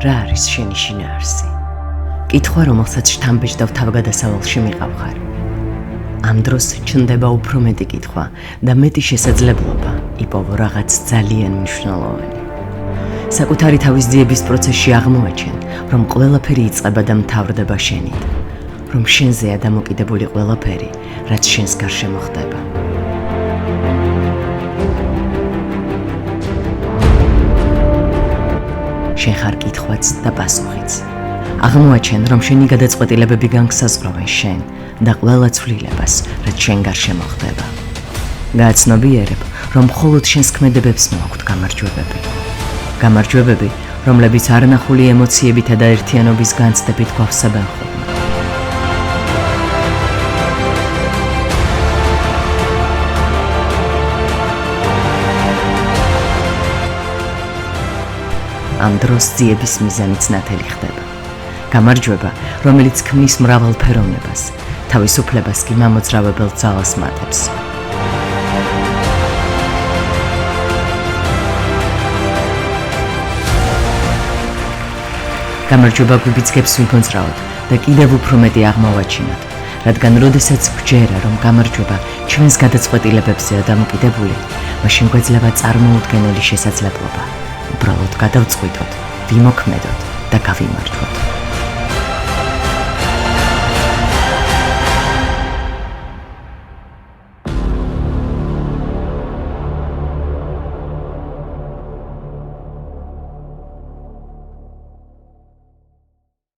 რა არის შენი შინაარსი? კითხვა, რომელსაც შთამბეჭდავ თავგადასავალში მიყავხარ. ამ დროს ჩნდება უფრო მეტი კითხვა და მეტი შესაძლებლობა იპოვო რაღაც ძალიან მნიშვნელოვანი. საკუთარი თავის ძიების პროცესში აღმოაჩენ, რომ ყველაფერი იწყება და მთავრდება შენით, რომ შენზეა დამოკიდებული ყველაფერი, რაც შენს გარშემო ხდება. შენ ხარ კითხვაც და პასუხიც. აღმოაჩენ, რომ შენი გადაწყვეტილებები განსაზღვრავენ შენ და ყველა ცვლილებას, რაც შენ გარშემო ხდება. გააცნობიერებ, რომ მხოლოდ შენს ქმედებებს მოაქვთ გამარჯვებები. გამარჯვებები, რომლებიც არნახული ემოციებითა და ერთიანობის განცდებით გვავსებენ ხოლმე. ამ დროს ძიების მიზანიც ნათელი ხდება. გამარჯვება, რომელიც ქმნის მრავალფეროვნებას, თავისუფლებას კი მამოძრავებელ ძალას მატებს. გამარჯვება გვიბიძგებს ვიმოძრავოთ და კიდევ უფრო მეტი აღმოვაჩინოთ, რადგან როდესაც გვჯერა, რომ გამარჯვება ჩვენს გადაწყვეტილებებზეა დამოკიდებული, მაშინ გვეძლება წარმოუდგენელი შესაძლებლობა. უბრალოდ გადავწყვიტოთ, ვიმოქმედოთ და გავიმარჯვოთ.